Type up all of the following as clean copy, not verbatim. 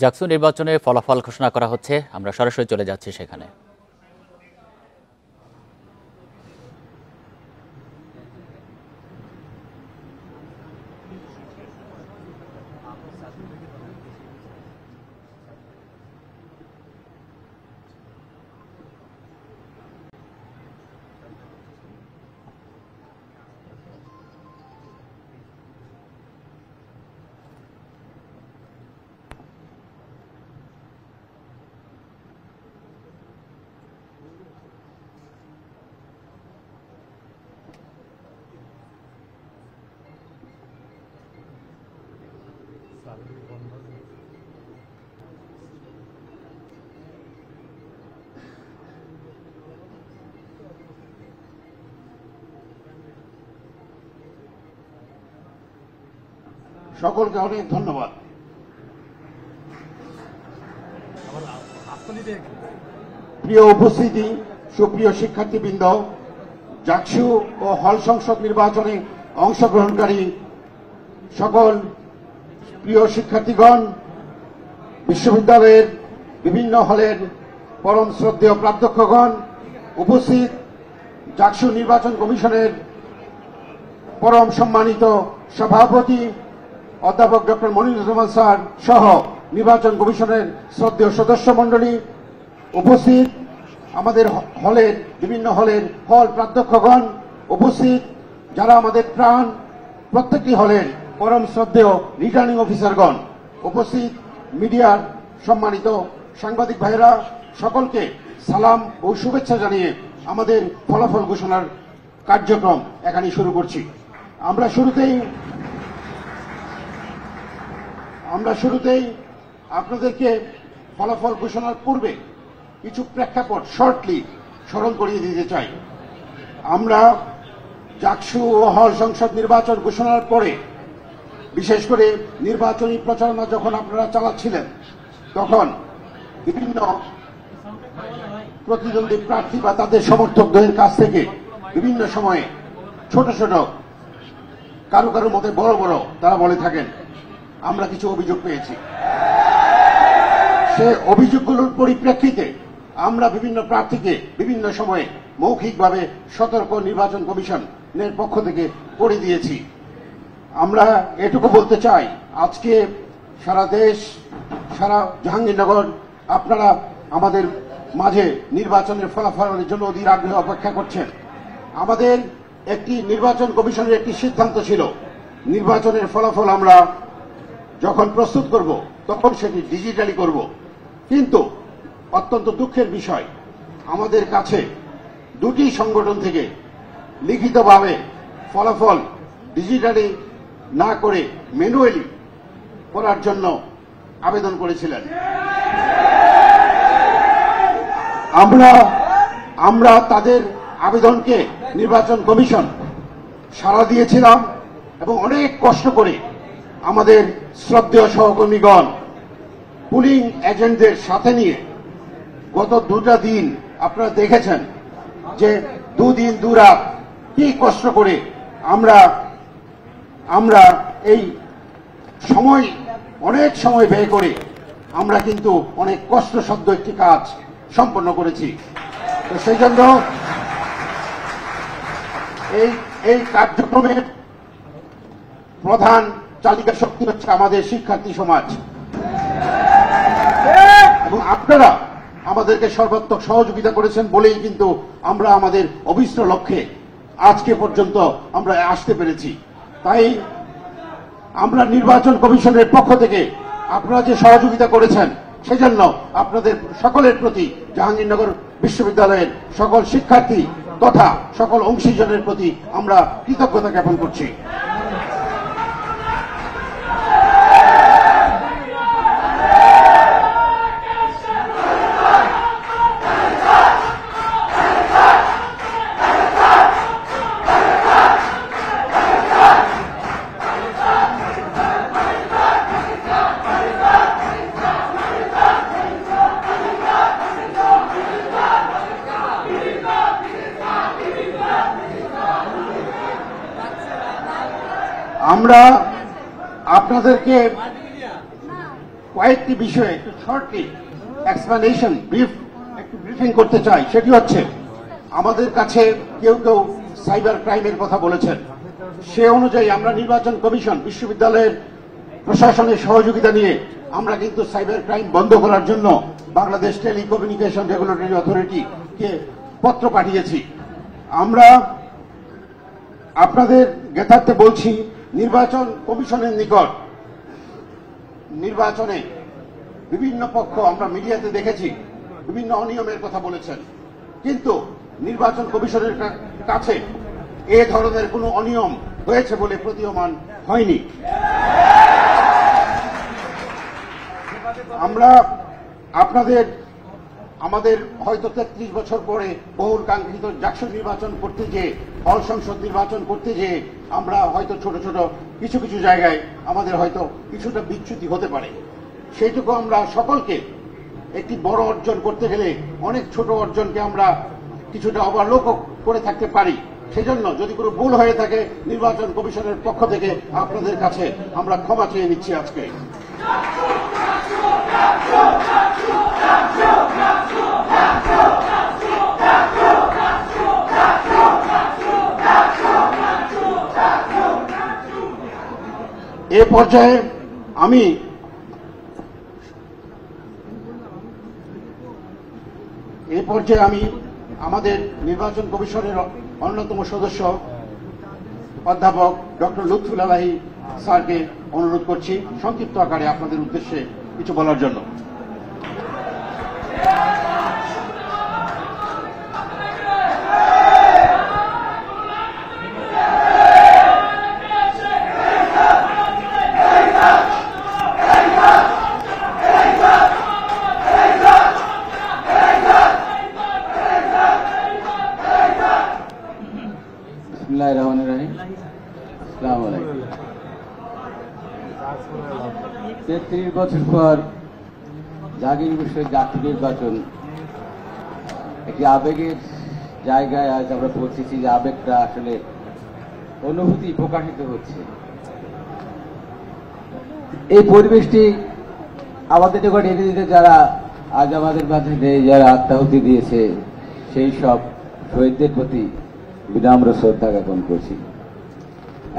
জাকসু নির্বাচনে ফলাফল ঘোষণা করা হচ্ছে, আমরা সরাসরি চলে যাচ্ছি সেখানে। সকলকে অনেক ধন্যবাদ। প্রিয় উপস্থিতি, সুপ্রিয় শিক্ষার্থীবৃন্দ, জাকসু ও হল সংসদ নির্বাচনে অংশগ্রহণকারী সকল প্রিয় শিক্ষার্থীগণ, বিশ্ববিদ্যালয়ের বিভিন্ন হলের পরম শ্রদ্ধেয় প্রাধ্যক্ষগণ, উপস্থিত জাকসু নির্বাচন কমিশনের পরম সম্মানিত সভাপতি অধ্যাপক ডক্টর মনিরুজ্জামান স্যার সহ নির্বাচন কমিশনের শ্রদ্ধেয় সদস্য মণ্ডলী, উপস্থিত আমাদের হলের বিভিন্ন হলের হল প্রাধ্যক্ষগণ, উপস্থিত যারা আমাদের প্রাণ প্রত্যেকটি হলের পরম শ্রদ্ধেয় রিটার্নিং অফিসারগণ, উপস্থিত মিডিয়ার সম্মানিত সাংবাদিক ভাইয়েরা, সকলকে সালাম ও শুভেচ্ছা জানিয়ে আমাদের ফলাফল ঘোষণার কার্যক্রম এখানে শুরু করছি। আমরা শুরুতেই আপনাদেরকে ফলাফল ঘোষণার পূর্বে কিছু প্রেক্ষাপট শর্টলি স্মরণ করিয়ে দিতে চাই। আমরা জাকসু ও হল সংসদ নির্বাচন ঘোষণার পরে, বিশেষ করে নির্বাচনী প্রচারণা যখন আপনারা চালাচ্ছিলেন, তখন বিভিন্ন প্রতিদ্বন্দ্বী প্রার্থী বা তাদের সমর্থকদের কাছ থেকে বিভিন্ন সময়ে ছোট ছোট, কারো কারো মতে বড় বড়, তারা বলে থাকেন আমরা কিছু অভিযোগ পেয়েছি। সে অভিযোগগুলোর পরিপ্রেক্ষিতে আমরা বিভিন্ন প্রার্থীকে বিভিন্ন সময়ে মৌখিকভাবে সতর্ক নির্বাচন কমিশনের পক্ষ থেকে করে দিয়েছি। আমরা এটুকু বলতে চাই, আজকে সারা দেশ, সারা জাহাঙ্গীরনগর আপনারা আমাদের মাঝে নির্বাচনের ফলাফলের জন্য অধীর আগ্রহে অপেক্ষা করছেন। আমাদের একটি নির্বাচন কমিশনের একটি সিদ্ধান্ত ছিল, নির্বাচনের ফলাফল আমরা যখন প্রস্তুত করব তখন সেটি ডিজিটালি করব। কিন্তু অত্যন্ত দুঃখের বিষয়, আমাদের কাছে দুটি সংগঠন থেকে লিখিতভাবে ফলাফল ডিজিটালি না করে ম্যানুয়ালি করার জন্য আবেদন করেছিলেন। আমরা তাদের আবেদনকে নির্বাচন কমিশন সাড়া দিয়েছিলাম এবং অনেক কষ্ট করে আমাদের শ্রদ্ধেয় সহকর্মীগণ পুলিং এজেন্টদের সাথে নিয়ে গত দুটা দিন আপনারা দেখেছেন যে দুদিন দুরাত কি কষ্ট করে আমরা এই সময়, অনেক সময় ব্যয় করে আমরা কিন্তু অনেক কষ্টসাধ্য একটি কাজ সম্পন্ন করেছি। তো সেই জন্য এই কার্যক্রমের প্রধান চালিকা শক্তি হচ্ছে আমাদের শিক্ষার্থী সমাজ, এবং আপনারা আমাদেরকে সর্বাত্মক সহযোগিতা করেছেন বলেই কিন্তু আমরা আমাদের অভীষ্ট লক্ষ্যে আজকে পর্যন্ত আমরা আসতে পেরেছি। তাই আমরা নির্বাচন কমিশনের পক্ষ থেকে আপনারা যে সহযোগিতা করেছেন, সেজন্য আপনাদের সকলের প্রতি জাহাঙ্গীরনগর বিশ্ববিদ্যালয়ের সকল শিক্ষার্থী তথা সকল অংশীজনের প্রতি আমরা কৃতজ্ঞতা জ্ঞাপন করছি। আমরা আপনাদেরকে কয়েকটি বিষয়ে একটু শর্টলি এক্সপ্লেনেশন একটু ব্রিফিং করতে চাই। সেটি হচ্ছে, আমাদের কাছে কেউ কেউ সাইবার ক্রাইমের কথা বলেছেন। সে অনুযায়ী আমরা নির্বাচন কমিশন বিশ্ববিদ্যালয়ের প্রশাসনের সহযোগিতা নিয়ে আমরা কিন্তু সাইবার ক্রাইম বন্ধ করার জন্য বাংলাদেশ টেলিকমিউনিকেশন রেগুলেটরি অথরিটিকে পত্র পাঠিয়েছি। আমরা আপনাদের জ্ঞাতার্থে বলছি, নির্বাচন কমিশনের নিকট নির্বাচনে বিভিন্ন পক্ষ, আমরা মিডিয়াতে দেখেছি, বিভিন্ন অনিয়মের কথা বলেছেন, কিন্তু নির্বাচন কমিশনের কাছে এ ধরনের কোনো অনিয়ম হয়েছে বলে প্রতীয়মান হয়নি। আমরা আমাদের হয়তো 33 বছর পরে বহুল কাঙ্ক্ষিত জাকসু নির্বাচন করতে যেয়ে, হল সংসদ নির্বাচন করতে যেয়ে আমরা হয়তো ছোট ছোট কিছু কিছু জায়গায় আমাদের হয়তো কিছুটা বিচ্যুতি হতে পারে। সেইটুকু আমরা সকলকে, একটি বড় অর্জন করতে গেলে অনেক ছোট অর্জনকে আমরা কিছুটা ওভারলোক করে থাকতে পারি। সেজন্য যদি কোনো ভুল হয়ে থাকে, নির্বাচন কমিশনের পক্ষ থেকে আপনাদের কাছে আমরা ক্ষমা চেয়ে নিচ্ছি আজকে। এ পর্যায়ে আমি আমাদের নির্বাচন কমিশনের অন্যতম সদস্য অধ্যাপক ডক্টর লুৎফুল আলাহি স্যারকে অনুরোধ করছি সংক্ষিপ্ত আকারে আপনাদের উদ্দেশ্যে কিছু বলার জন্য। আসসালামু আলাইকুম। 33 বছর পর জাহাঙ্গীর বিষয়ে জাতীয় নির্বাচন একটি আবেগের জায়গায় আজ আমরা পৌঁছেছি, যে আবেগটা আসলে অনুভূতি প্রকাশিত হচ্ছে। এই পরিবেশটি আমাদের নিকট এনে দিতে যারা আজ আমাদের মাঝে নেই, যারা আত্মাহুতি দিয়েছে, সেই সব শহীদদের প্রতি বিনম্র শ্রদ্ধা জ্ঞাপন করছি।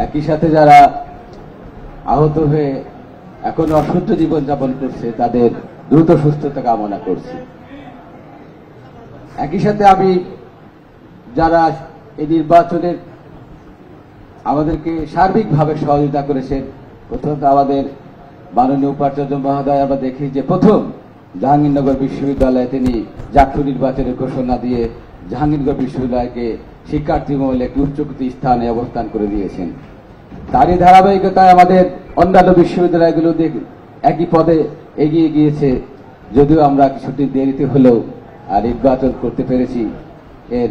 একই সাথে যারা আহত হয়ে এখন অসুস্থ জীবনযাপন করছে, তাদের দ্রুত সুস্থতা কামনা করছি। একই সাথে আমি যারা এই নির্বাচনের আমাদেরকে সার্বিকভাবে সহযোগিতা করেছেন, প্রথমত আমাদের মাননীয় উপাচার্য মহোদয়, আমরা দেখি যে প্রথম জাহাঙ্গীরনগর বিশ্ববিদ্যালয়ে তিনি জাতীয় নির্বাচনের ঘোষণা দিয়ে জাহাঙ্গীরনগর বিশ্ববিদ্যালয়কে শিক্ষার্থী মহলে একটি উচ্চকোটি স্থানে অবস্থান করে দিয়েছেন। তারই ধারাবাহিকতায় আমাদের অন্যান্য বিশ্ববিদ্যালয়গুলো একই পদে এগিয়ে গিয়েছে, যদিও আমরা কিছুটি দেরিতে হলেও নির্বাচন করতে পেরেছি। এর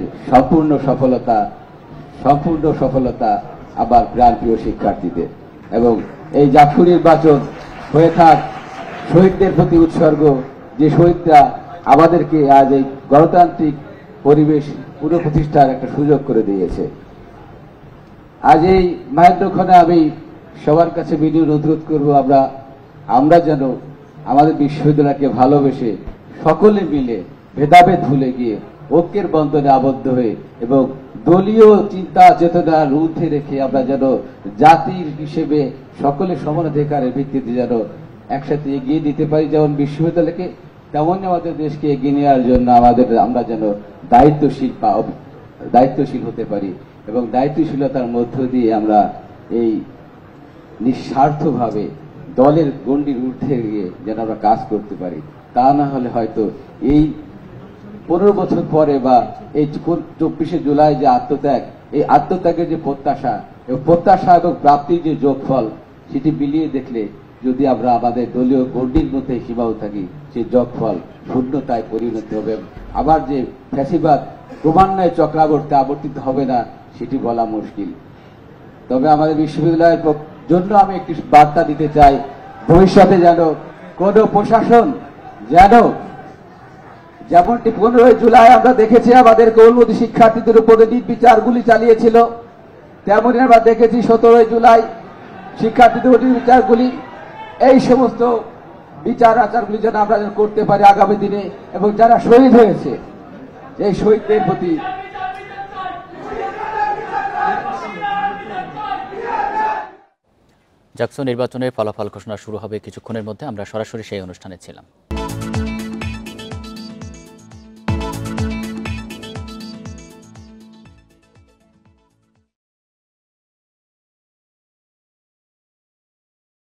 সম্পূর্ণ সফলতা আবার প্রাণপ্রিয় শিক্ষার্থীদের, এবং এই জাতীয় নির্বাচন হয়ে থাক শহীদদের প্রতি উৎসর্গ, যে শহীদরা আমাদেরকে আজ এই গণতান্ত্রিক পরিবেশ পুনঃপ্রতিষ্ঠার একটা সুযোগ করে দিয়েছে। আজ এই মাহেন্দ্রক্ষণে আমি সবার কাছে বিনীত অনুরোধ করব, আমরা যেন আমাদের বিশ্ববিদ্যালয়কে ভালোবেসে সকলে মিলে ভেদাভেদ ভুলে গিয়ে ঐক্যের বন্ধনে আবদ্ধ হয়ে এবং দলীয় চিন্তা চেতনার ঊর্ধ্বে রেখে আমরা যেন জাতির হিসেবে সকলে সমানাধিকারের ভিত্তিতে যেন একসাথে এগিয়ে দিতে পারি। যেমন বিশ্ববিদ্যালয়কে, তেমনই আমাদের দেশকে এগিয়ে নেওয়ার জন্য আমরা যেন দায়িত্বশীল হতে পারি, এবং দায়িত্বশীলতার মধ্য দিয়ে আমরা এই নিঃস্বার্থভাবে দলের গণ্ডির ঊর্ধ্বে গিয়ে যেন আমরা কাজ করতে পারি। তা না হলে হয়তো এই 15 বছর পরে বা এই 24শে জুলাই যে এই আত্মত্যাগের যে প্রত্যাশা এবং প্রাপ্তির যে যোগফল, সেটি মিলিয়ে দেখলে যদি আমরা আমাদের দলীয় গণ্ডির মধ্যে সীমাবদ্ধ থাকি, সেই যোগফল শূন্যতায় পরিণত হবে। আবার যে ফ্যাসিবাদ ক্রমান্বয়ে চক্রাবর্তে আবর্তিত হবে না, সেটি বলা মুশকিল। তবে আমাদের বিশ্ববিদ্যালয়ের জন্য আমি একটি বার্তা দিতে চাই, ভবিষ্যতে যেন কোন প্রশাসন যেমনটি 15 জুলাই আমরা দেখেছি আমাদের কৌলমতি শিক্ষার্থীদের উপরে নির্বিচারগুলি চালিয়েছিল, তেমনি আমরা দেখেছি 17 জুলাই শিক্ষার্থীদের নির্বিচারগুলি। এই সমস্ত বিচার আচারগুলি যেন আমরা যেন করতে পারি আগামী দিনে, এবং যারা শহীদ হয়েছে এই শহীদদের প্রতি জাকসু নির্বাচনের ফলাফল ঘোষণা শুরু হবে কিছুক্ষণের মধ্যে। আমরা সরাসরি সেই অনুষ্ঠানে ছিলাম।